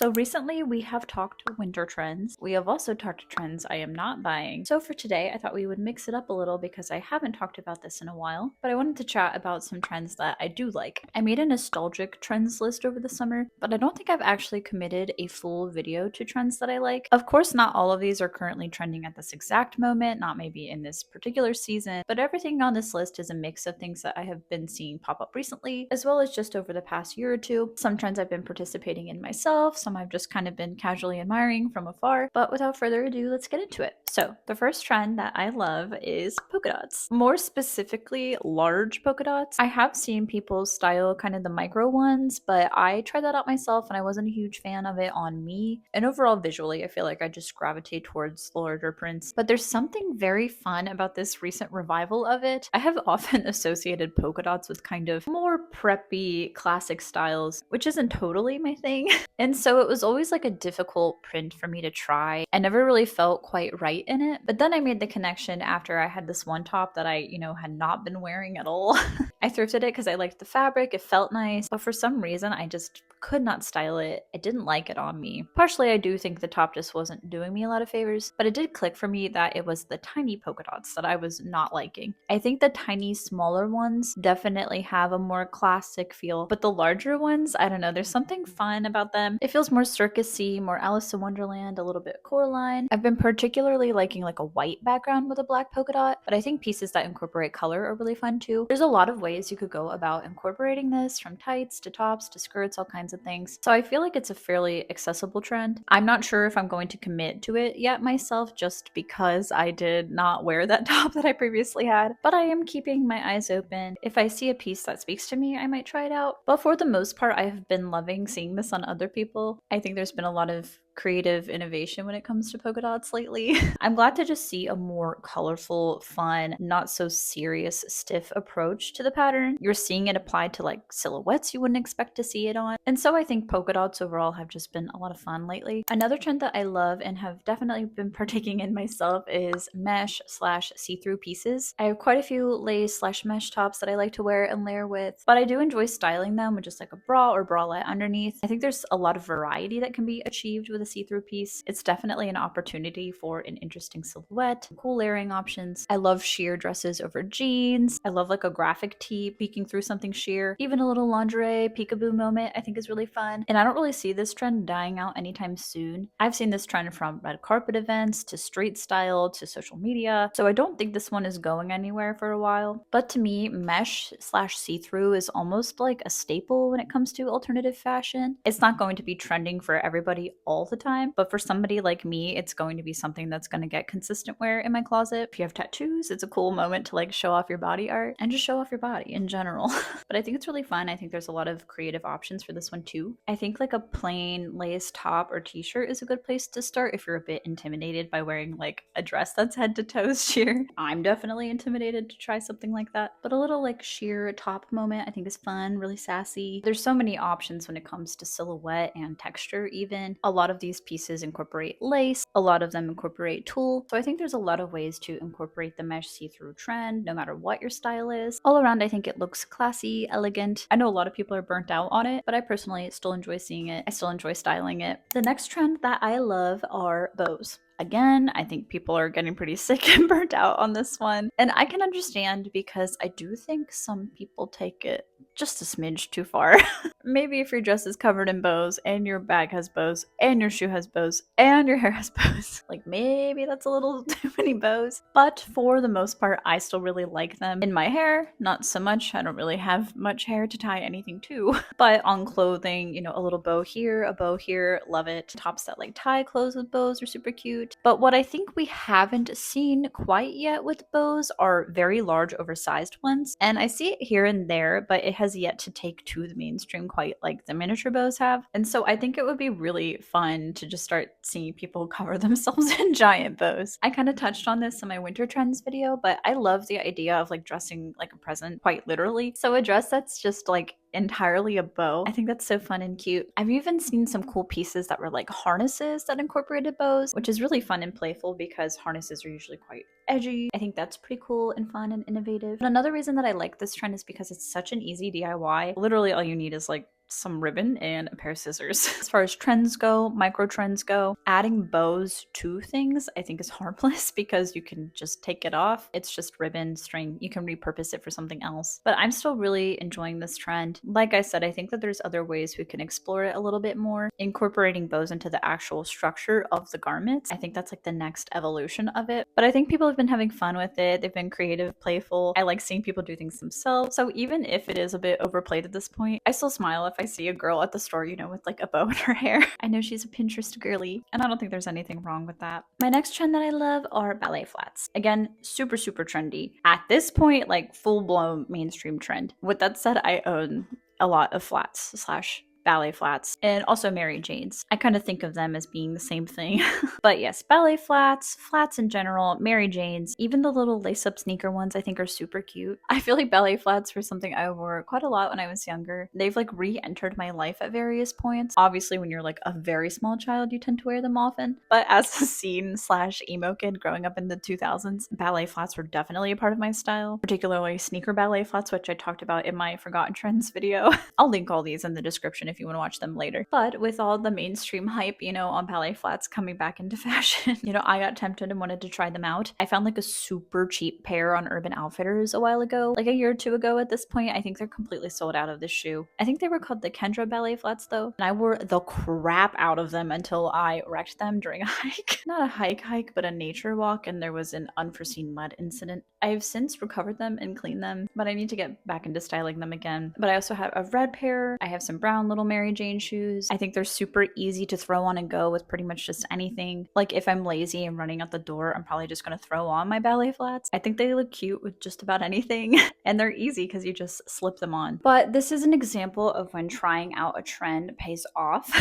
So recently we have talked winter trends. We have also talked trends I am not buying. So for today, I thought we would mix it up a little because I haven't talked about this in a while, but I wanted to chat about some trends that I do like. I made a nostalgic trends list over the summer, but I don't think I've actually committed a full video to trends that I like. Of course, not all of these are currently trending at this exact moment, not maybe in this particular season, but everything on this list is a mix of things that I have been seeing pop up recently, as well as just over the past year or two. Some trends I've been participating in myself, some I've just kind of been casually admiring from afar. But without further ado, let's get into it. So the first trend that I love is polka dots. More specifically, large polka dots. I have seen people style kind of the micro ones, but I tried that out myself and I wasn't a huge fan of it on me. And overall, visually, I feel like I just gravitate towards the larger prints. But there's something very fun about this recent revival of it. I have often associated polka dots with kind of more preppy classic styles, which isn't totally my thing. And so it was always like a difficult print for me to try. I never really felt quite right in it. But then I made the connection after I had this one top that I, had not been wearing at all. I thrifted it because I liked the fabric, it felt nice, but for some reason I just could not style it. I didn't like it on me. Partially, I do think the top just wasn't doing me a lot of favors, but it did click for me that it was the tiny polka dots that I was not liking. I think the tiny, smaller ones definitely have a more classic feel, but the larger ones, I don't know, there's something fun about them. It feels more circusy, more Alice in Wonderland, a little bit Coraline. I've been particularly liking like a white background with a black polka dot, but I think pieces that incorporate color are really fun too. There's a lot of ways you could go about incorporating this, from tights to tops to skirts, all kinds of things. So I feel like it's a fairly accessible trend. I'm not sure if I'm going to commit to it yet myself, just because I did not wear that top that I previously had, but I am keeping my eyes open. If I see a piece that speaks to me, I might try it out. But for the most part, I have been loving seeing this on other people. I think there's been a lot of creative innovation when it comes to polka dots lately. I'm glad to just see a more colorful, fun, not so serious, stiff approach to the pattern. You're seeing it applied to like silhouettes you wouldn't expect to see it on. And so I think polka dots overall have just been a lot of fun lately. Another trend that I love and have definitely been partaking in myself is mesh slash see-through pieces. I have quite a few lace slash mesh tops that I like to wear and layer with, but I do enjoy styling them with just like a bra or bralette underneath. I think there's a lot of variety that can be achieved with a see-through piece. It's definitely an opportunity for an interesting silhouette, cool layering options. I love sheer dresses over jeans. I love like a graphic tee peeking through something sheer. Even a little lingerie peekaboo moment I think is really fun. And I don't really see this trend dying out anytime soon. I've seen this trend from red carpet events to street style to social media. So I don't think this one is going anywhere for a while. But to me, mesh slash see-through is almost like a staple when it comes to alternative fashion. It's not going to be trending for everybody all the time, but for somebody like me, it's going to be something that's going to get consistent wear in my closet. If you have tattoos, it's a cool moment to like show off your body art and just show off your body in general. But I think it's really fun. I think there's a lot of creative options for this one too. I think like a plain lace top or t-shirt is a good place to start if you're a bit intimidated by wearing like a dress that's head to toe sheer. I'm definitely intimidated to try something like that, but a little like sheer top moment I think is fun, really sassy. There's so many options when it comes to silhouette and texture even. A lot of these pieces incorporate lace, a lot of them incorporate tulle, so I think there's a lot of ways to incorporate the mesh see-through trend no matter what your style is. All around I think it looks classy, elegant. I know a lot of people are burnt out on it, but I personally still enjoy seeing it. I still enjoy styling it. The next trend that I love are bows. Again, I think people are getting pretty sick and burnt out on this one. And I can understand because I do think some people take it just a smidge too far. Maybe if your dress is covered in bows and your bag has bows and your shoe has bows and your hair has bows, like maybe that's a little too many bows. But for the most part, I still really like them. In my hair, not so much. I don't really have much hair to tie anything to. But on clothing, a little bow here, a bow here, love it. Tops that like tie clothes with bows are super cute. But what I think we haven't seen quite yet with bows are very large, oversized ones. And I see it here and there, but it has yet to take to the mainstream quite like the miniature bows have. And so I think it would be really fun to just start seeing people cover themselves in giant bows. I kind of touched on this in my winter trends video, but I love the idea of like dressing like a present quite literally. So a dress that's just like entirely a bow. I think that's so fun and cute. I've even seen some cool pieces that were like harnesses that incorporated bows, which is really fun and playful because harnesses are usually quite edgy. I think that's pretty cool and fun and innovative. And another reason that I like this trend is because it's such an easy DIY. Literally all you need is like some ribbon and a pair of scissors. As far as trends go, micro trends go, adding bows to things I think is harmless because you can just take it off. It's just ribbon, string. You can repurpose it for something else. But I'm still really enjoying this trend. Like I said, I think that there's other ways we can explore it a little bit more. Incorporating bows into the actual structure of the garments, I think that's like the next evolution of it. But I think people have been having fun with it. They've been creative, playful. I like seeing people do things themselves. So even if it is a bit overplayed at this point, I still smile if I see a girl at the store, you know, with like a bow in her hair. I know she's a Pinterest girly, and I don't think there's anything wrong with that. My next trend that I love are ballet flats. Again, super, super trendy. At this point, like full-blown mainstream trend. With that said, I own a lot of flats slash ballet flats and also Mary Janes. I kind of think of them as being the same thing. But yes, ballet flats, flats in general, Mary Janes, even the little lace-up sneaker ones I think are super cute. I feel like ballet flats were something I wore quite a lot when I was younger. They've like re-entered my life at various points. Obviously, when you're like a very small child, you tend to wear them often. But as a scene slash emo kid growing up in the 2000s, ballet flats were definitely a part of my style, particularly sneaker ballet flats, which I talked about in my Forgotten Trends video. I'll link all these in the description if you want to watch them later. But with all the mainstream hype, you know, on ballet flats coming back into fashion, you know, I got tempted and wanted to try them out. I found like a super cheap pair on Urban Outfitters a while ago, like a year or two ago at this point. I think they're completely sold out of this shoe. I think they were called the Kendra ballet flats though, and I wore the crap out of them until I wrecked them during a hike. Not a hike, but a nature walk, and there was an unforeseen mud incident. I have since recovered them and cleaned them, but I need to get back into styling them again. But I also have a red pair. I have some brown little Mary Jane shoes. I think they're super easy to throw on and go with pretty much just anything. Like if I'm lazy and running out the door, I'm probably just gonna throw on my ballet flats. I think they look cute with just about anything and they're easy because you just slip them on. But this is an example of when trying out a trend pays off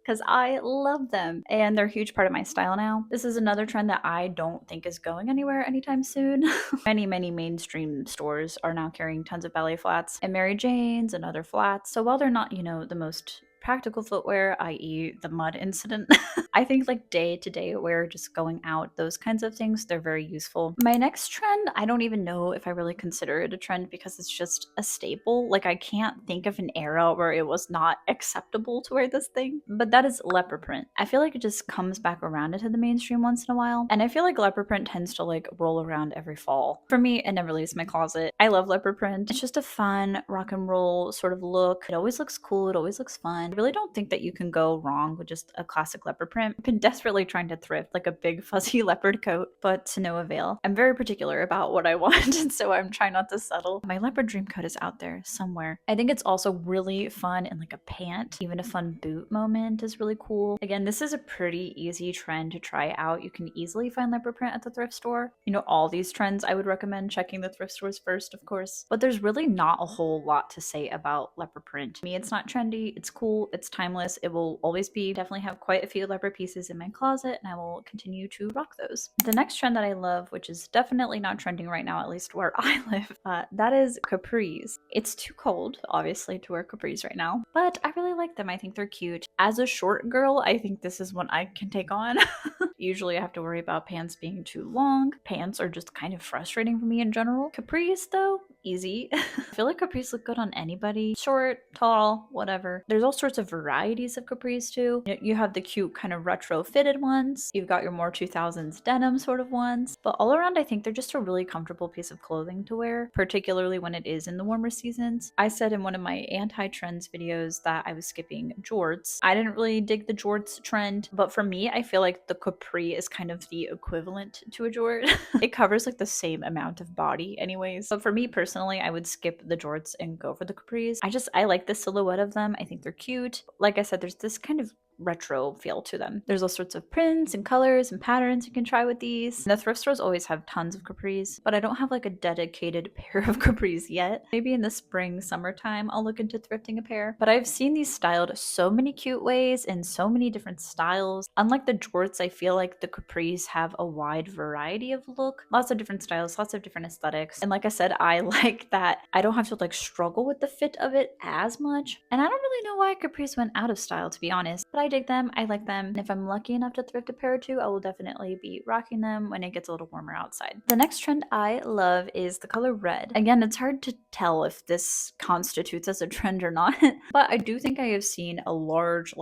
because I love them and they're a huge part of my style now. This is another trend that I don't think is going anywhere anytime soon. Many mainstream stores are now carrying tons of ballet flats and Mary Janes and other flats. So while they're not, you know, the most practical footwear, i.e. the mud incident, I think like day-to-day wear, just going out, those kinds of things, they're very useful. My next trend, I don't even know if I really consider it a trend because it's just a staple. Like I can't think of an era where it was not acceptable to wear this thing, but that is leopard print. I feel like it just comes back around into the mainstream once in a while, and I feel like leopard print tends to like roll around every fall. For me, it never leaves my closet. I love leopard print. It's just a fun rock and roll sort of look. It always looks cool. It always looks fun. I really don't think that you can go wrong with just a classic leopard print. I've been desperately trying to thrift like a big fuzzy leopard coat, but to no avail. I'm very particular about what I want, and so I'm trying not to settle. My leopard dream coat is out there somewhere. I think it's also really fun in like a pant. Even a fun boot moment is really cool. Again, this is a pretty easy trend to try out. You can easily find leopard print at the thrift store. You know, all these trends I would recommend checking the thrift stores first, of course. But there's really not a whole lot to say about leopard print. To me, it's not trendy. It's cool. It's timeless. It will always be. Definitely have quite a few leopard pieces in my closet, and I will continue to rock those. The next trend that I love, which is definitely not trending right now, at least where I live, that is capris. It's too cold, obviously, to wear capris right now, but I really like them. I think they're cute. As a short girl, I think this is one I can take on. Usually I have to worry about pants being too long. Pants are just kind of frustrating for me in general. Capris, though, easy. I feel like capris look good on anybody. Short, tall, whatever. There's all sorts of varieties of capris too. You have the cute kind of retro fitted ones. You've got your more 2000s denim sort of ones. But all around, I think they're just a really comfortable piece of clothing to wear, particularly when it is in the warmer seasons. I said in one of my anti-trends videos that I was skipping jorts. I didn't really dig the jorts trend, but for me, I feel like the capri is kind of the equivalent to a jort. It covers like the same amount of body anyways. But for me personally, I would skip the jorts and go for the capris. I like the silhouette of them. I think they're cute. Like I said, there's this kind of retro feel to them. There's all sorts of prints and colors and patterns you can try with these. And the thrift stores always have tons of capris, but I don't have like a dedicated pair of capris yet. Maybe in the spring, summertime, I'll look into thrifting a pair. But I've seen these styled so many cute ways in so many different styles. Unlike the jorts, I feel like the capris have a wide variety of look. Lots of different styles, lots of different aesthetics. And like I said, I like that I don't have to like struggle with the fit of it as much. And I don't really know why capris went out of style, to be honest, but I dig them, I like them, and if I'm lucky enough to thrift a pair or two, I will definitely be rocking them when it gets a little warmer outside. The next trend I love is the color red. Again, it's hard to tell if this constitutes as a trend or not, but I do think I have seen a large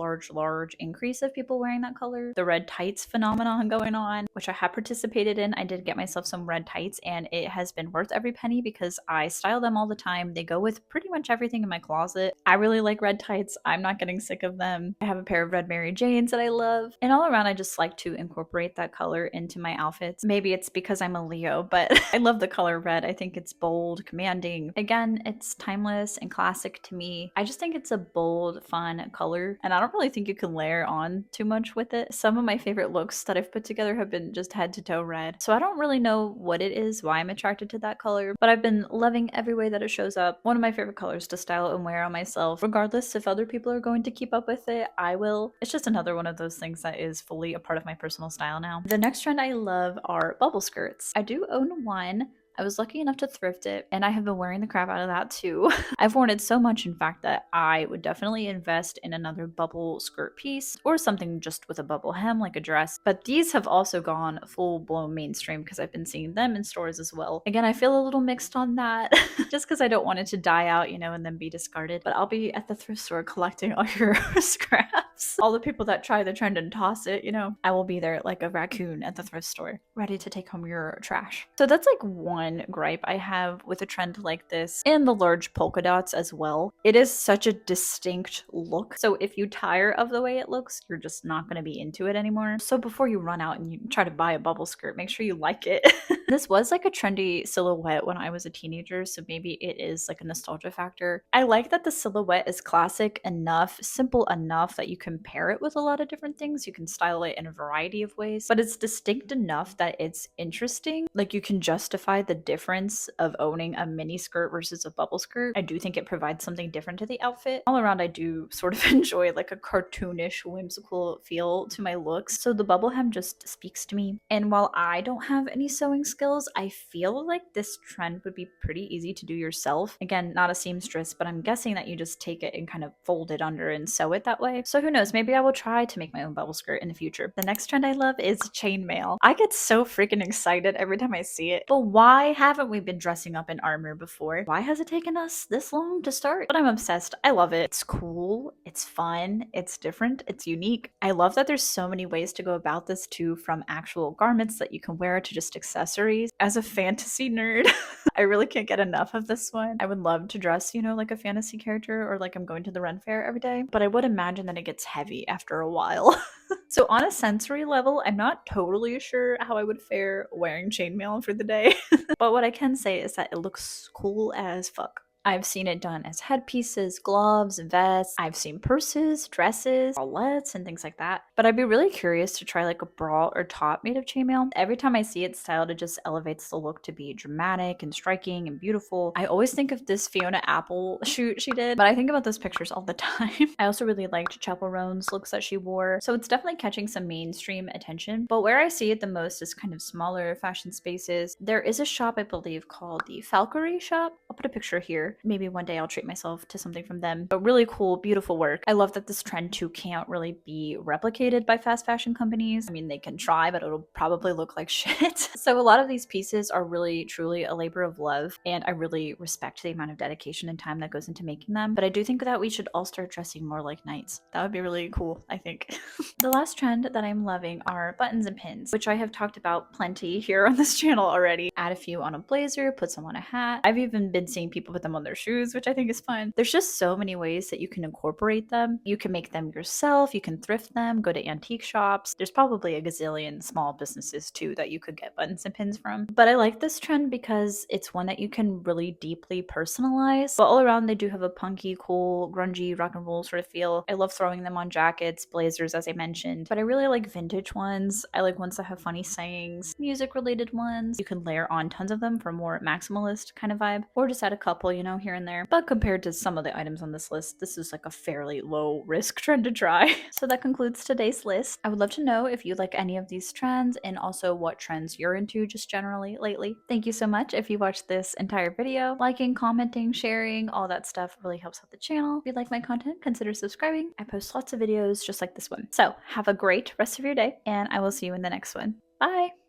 increase of people wearing that color. The red tights phenomenon going on, which I have participated in. I did get myself some red tights and it has been worth every penny because I style them all the time. They go with pretty much everything in my closet. I really like red tights. I'm not getting sick of them. I have a pair of red Mary Janes that I love. And all around, I just like to incorporate that color into my outfits. Maybe it's because I'm a Leo, but I love the color red. I think it's bold, commanding. Again, it's timeless and classic to me. I just think it's a bold, fun color, and I don't really think you can layer on too much with it. Some of my favorite looks that I've put together have been just head to toe red. So I don't really know what it is, why I'm attracted to that color, but I've been loving every way that it shows up. One of my favorite colors to style and wear on myself. Regardless if other people are going to keep up with it, I will. It's just another one of those things that is fully a part of my personal style now. The next trend I love are bubble skirts. I do own one. I was lucky enough to thrift it, and I have been wearing the crap out of that too. I've worn it so much, in fact, that I would definitely invest in another bubble skirt piece or something just with a bubble hem like a dress. But these have also gone full-blown mainstream because I've been seeing them in stores as well. Again, I feel a little mixed on that just because I don't want it to die out, you know, and then be discarded. But I'll be at the thrift store collecting all your scraps. All the people that try the trend and toss it, you know, I will be there like a raccoon at the thrift store, ready to take home your trash. So that's like one gripe I have with a trend like this, and the large polka dots as well. It is such a distinct look. So if you tire of the way it looks, you're just not going to be into it anymore. So before you run out and you try to buy a bubble skirt, make sure you like it. This was like a trendy silhouette when I was a teenager, so maybe it is like a nostalgia factor. I like that the silhouette is classic enough, simple enough that you can pair it with a lot of different things. You can style it in a variety of ways, but it's distinct enough that it's interesting. Like you can justify the difference of owning a mini skirt versus a bubble skirt. I do think it provides something different to the outfit. All around, I do sort of enjoy like a cartoonish, whimsical feel to my looks. So the bubble hem just speaks to me. And while I don't have any sewing skills, I feel like this trend would be pretty easy to do yourself. Again, not a seamstress, but I'm guessing that you just take it and kind of fold it under and sew it that way. So who knows, maybe I will try to make my own bubble skirt in the future. The next trend I love is chainmail. I get so freaking excited every time I see it. But why haven't we been dressing up in armor before? Why has it taken us this long to start? But I'm obsessed. I love it. It's cool, it's fun, it's different, it's unique. I love that there's so many ways to go about this too, from actual garments that you can wear to just accessories. As a fantasy nerd, I really can't get enough of this one. I would love to dress, you know, like a fantasy character or like I'm going to the Ren Fair every day, but I would imagine that it gets heavy after a while. So on a sensory level, I'm not totally sure how I would fare wearing chainmail for the day. But what I can say is that it looks cool as fuck. I've seen it done as headpieces, gloves, vests. I've seen purses, dresses, bralettes, and things like that. But I'd be really curious to try like a bra or top made of chainmail. Every time I see it styled, it just elevates the look to be dramatic and striking and beautiful. I always think of this Fiona Apple shoot she did, but I think about those pictures all the time. I also really liked Chapel Roan's looks that she wore. So it's definitely catching some mainstream attention. But where I see it the most is kind of smaller fashion spaces. There is a shop, I believe, called the Falconry shop. I'll put a picture here. Maybe one day I'll treat myself to something from them. But really cool, beautiful work. I love that this trend too can't really be replicated by fast fashion companies. I mean, they can try, but it'll probably look like shit. So a lot of these pieces are really, truly a labor of love. And I really respect the amount of dedication and time that goes into making them. But I do think that we should all start dressing more like knights. That would be really cool, I think. The last trend that I'm loving are buttons and pins, which I have talked about plenty here on this channel already. Add a few on a blazer, put some on a hat. I've even been seeing people put them on their shoes, which I think is fun. There's just so many ways that you can incorporate them. You can make them yourself, you can thrift them, go to antique shops. There's probably a gazillion small businesses too that you could get buttons and pins from. But I like this trend because it's one that you can really deeply personalize. But all around, they do have a punky, cool, grungy, rock and roll sort of feel. I love throwing them on jackets, blazers, as I mentioned. But I really like vintage ones. I like ones that have funny sayings, music related ones. You can layer on tons of them for a more maximalist kind of vibe, or just add a couple, you know, here and there. But compared to some of the items on this list, this is like a fairly low risk trend to try. So that concludes today. today's list. I would love to know if you like any of these trends and also what trends you're into just generally lately. Thank you so much if you watched this entire video. Liking, commenting, sharing, all that stuff really helps out the channel. If you like my content, consider subscribing. I post lots of videos just like this one. So have a great rest of your day, and I will see you in the next one. Bye!